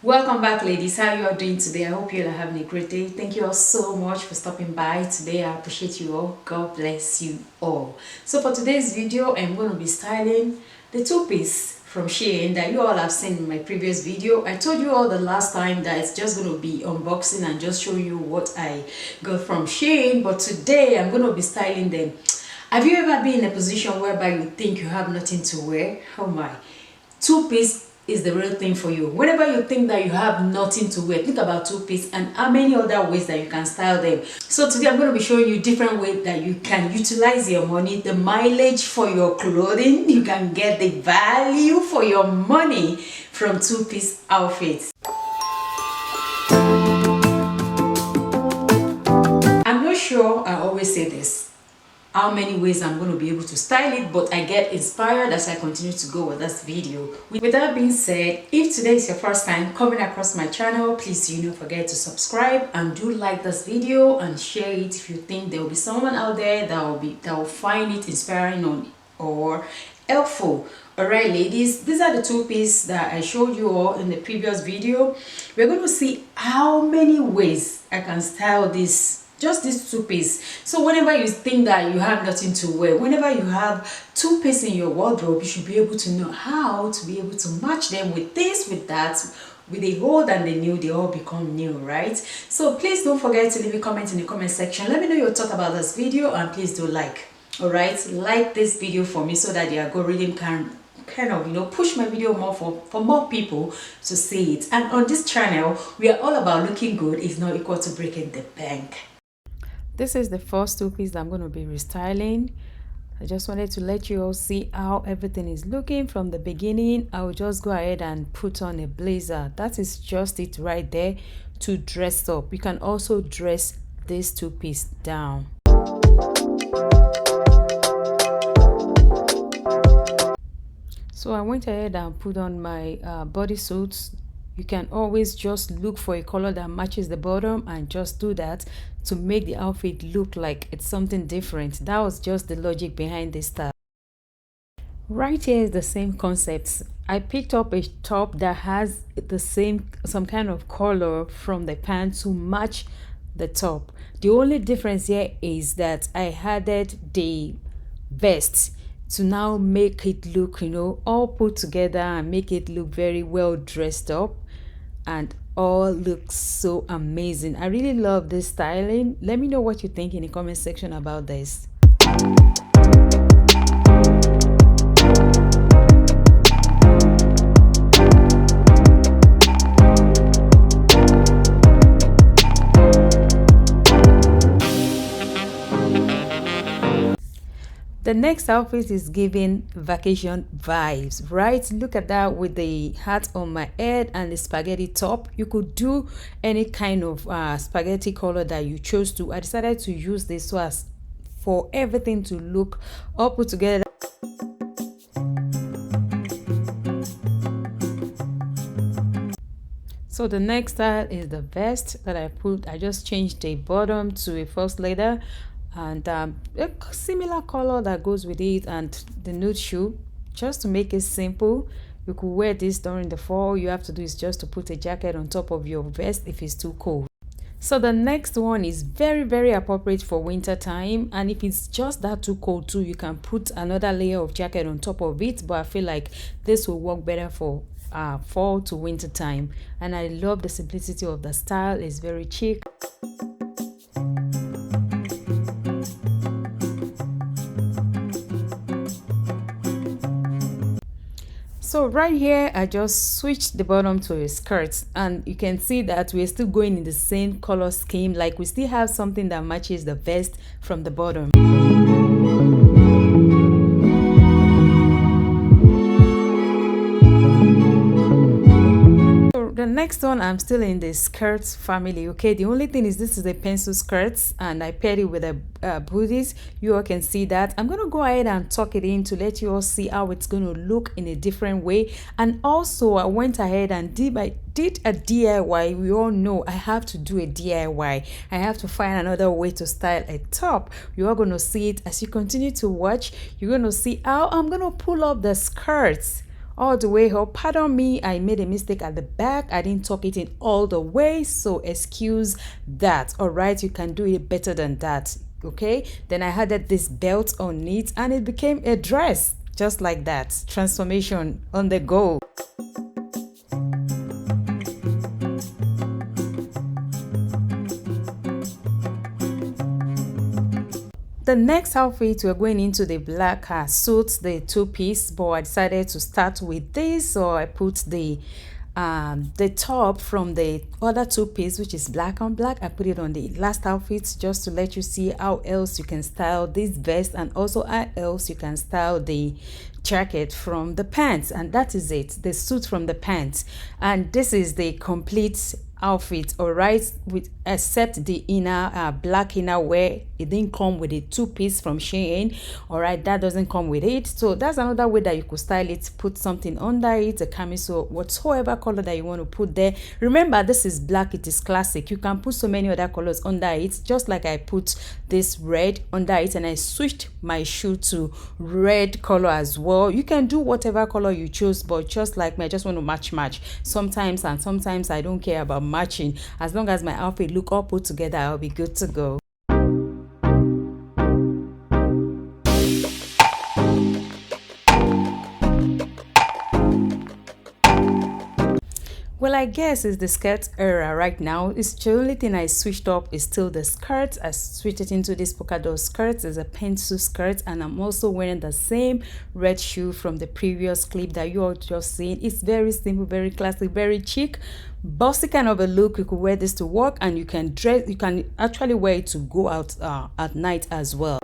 Welcome back, ladies. How you all doing today? I hope you all are having a great day. Thank you all so much for stopping by today. I appreciate you all. God bless you all. So for today's video, I'm going to be styling the two-piece from Shein that you all have seen in my previous video. I told you all the last time that it's just going to be unboxing and just showing you what I got from Shein, but today I'm going to be styling them. Have you ever been in a position whereby you think you have nothing to wear? Oh my, two-piece is the real thing for you. Whenever you think that you have nothing to wear, think about two-piece and how many other ways that you can style them. So today I'm going to be showing you different ways that you can utilize your money, the mileage for your clothing. You can get the value for your money from two-piece outfits. I'm not sure, I always say this, how many ways I'm going to be able to style it, but I get inspired as I continue to go with this video. With that being said, if today is your first time coming across my channel, please don't forget to subscribe and do like this video and share it if you think there will be someone out there that will find it inspiring or helpful. Alright ladies, these are the two-piece that I showed you all in the previous video. We're going to see how many ways I can style this, just this two-piece. So whenever you think that you have nothing to wear, whenever you have two-piece in your wardrobe, you should be able to know how to be able to match them with this, with that, with the old and the new. They all become new, right? So please don't forget to leave a comment in the comment section. Let me know your thought about this video, and please do like. All right, like this video for me so that the algorithm can kind of push my video more for more people to see it. And on this channel, we are all about looking good is not equal to breaking the bank. This is the first two-piece that I'm going to be restyling. I just wanted to let you all see how everything is looking from the beginning. I will just go ahead and put on a blazer. That is just it right there to dress up. You can also dress this two-piece down. So I went ahead and put on my bodysuits. You can always just look for a color that matches the bottom and just do that to make the outfit look like it's something different. That was just the logic behind this style. Right here is the same concept. I picked up a top that has some kind of color from the pants to match the top. The only difference here is that I added the vest to now make it look, all put together and make it look very well dressed up, and all looks so amazing. I really love this styling. Let me know what you think in the comment section about this. The next outfit is giving vacation vibes, right? Look at that with the hat on my head and the spaghetti top. You could do any kind of spaghetti color that you chose to. I decided to use this so as for everything to look all put together. So the next style is the vest that I just changed the bottom to a false leather and a similar color that goes with it, and the nude shoe, just to make it simple. You could wear this during the fall. All you have to do is just to put a jacket on top of your vest if it's too cold. So the next one is very, very appropriate for winter time, and if it's just that too cold too, you can put another layer of jacket on top of it, but I feel like this will work better for fall to winter time. And I love the simplicity of the style. It's very chic. So right here, I just switched the bottom to a skirt, and you can see that we're still going in the same color scheme, like we still have something that matches the vest from the bottom. The next one, I'm still in the skirts family. Okay, the only thing is this is a pencil skirts and I paired it with a booties. You all can see that. I'm gonna go ahead and tuck it in to let you all see how it's going to look in a different way. And also I went ahead and did a DIY. We all know I have to do a DIY. I have to find another way to style a top. You are going to see it as you continue to watch. You're going to see how I'm going to pull up the skirts all the way up. Pardon me, I made a mistake at the back. I didn't tuck it in all the way, so excuse that. All right, you can do it better than that. Okay, then I added this belt on it and it became a dress, just like that. Transformation on the go. The next outfit, we're going into the black suit, the two-piece, but I decided to start with this, so I put the top from the other two-piece, which is black on black. I put it on the last outfit just to let you see how else you can style this vest, and also how else you can style the jacket from the pants. And that is it, the suit from the pants. And this is the complete outfit, all right, with except the inner black inner wear. It didn't come with a two-piece from Shein, all right, that doesn't come with it. So that's another way that you could style it. Put something under it, a camisole, whatsoever color that you want to put there. Remember, this is black, it is classic. You can put so many other colors under it, just like I put this red under it, and I switched my shoe to red color as well. You can do whatever color you choose, but just like me, I just want to match sometimes, and sometimes I don't care about matching. As long as my outfit look all put together, I'll be good to go. Well, I guess it's the skirt era right now. It's the only thing I switched up is still the skirt. I switched it into this polka dot skirt. It's a pencil skirt, and I'm also wearing the same red shoe from the previous clip that you all just seen. It's very simple, very classic, very chic, bossy kind of a look. You could wear this to work, and you can actually wear it to go out at night as well.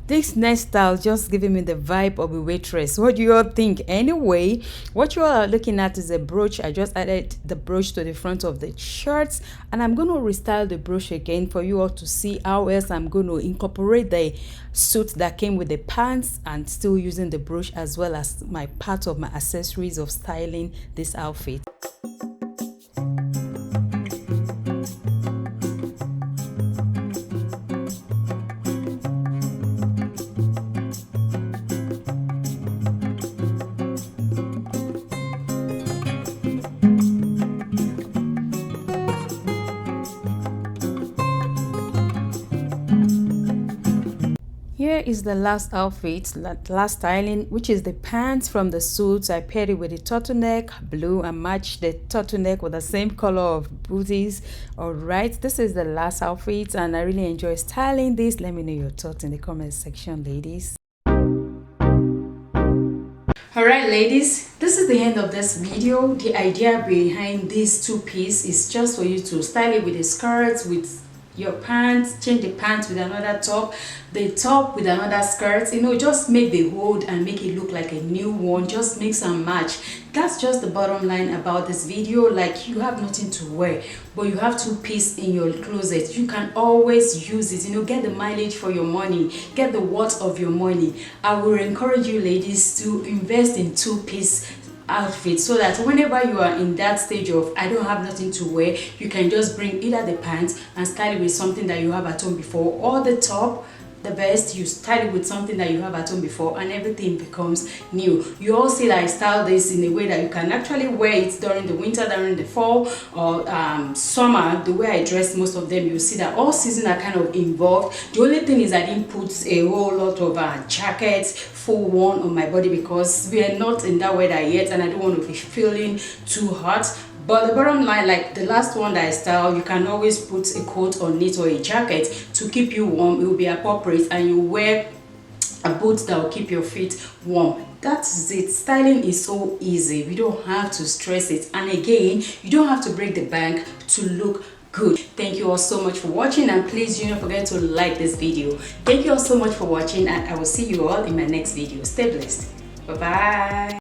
This next style just giving me the vibe of a waitress. What do you all think? Anyway, what you all are looking at is a brooch. I just added the brooch to the front of the shirts, and I'm going to restyle the brooch again for you all to see how else I'm going to incorporate the suit that came with the pants, and still using the brooch as well as my part of my accessories of styling this outfit. Here is the last outfit, last styling, which is the pants from the suits. I paired it with a turtleneck, blue, and matched the turtleneck with the same color of booties. All right, this is the last outfit, and I really enjoy styling this. Let me know your thoughts in the comment section, ladies. Alright ladies, this is the end of this video. The idea behind this two-piece is just for you to style it with a skirt, with your pants, change the pants with another top, the top with another skirt, you know, just make the hold and make it look like a new one. Just mix and match. That's just the bottom line about this video. Like, you have nothing to wear, but you have two-piece in your closet. You can always use it, you know, get the mileage for your money, get the worth of your money. I will encourage you ladies to invest in two-piece outfit, so that whenever you are in that stage of I don't have nothing to wear, you can just bring either the pants and style it with something that you have at home before, or the top, the vest, you style it with something that you have at home before, and everything becomes new. You all see that I style this in a way that you can actually wear it during the winter, during the fall, or summer. The way I dress most of them, you see that all seasons are kind of involved. The only thing is I didn't put a whole lot of jackets full one on my body, because we are not in that weather yet, and I don't want to be feeling too hot. But the bottom line, like the last one that I styled, you can always put a coat on it or a jacket to keep you warm. It will be appropriate, and you wear a boot that will keep your feet warm. That's it. Styling is so easy. We don't have to stress it, and again, you don't have to break the bank to look good. Thank you all so much for watching, and please do not forget to like this video. Thank you all so much for watching, and I will see you all in my next video. Stay blessed. Bye bye.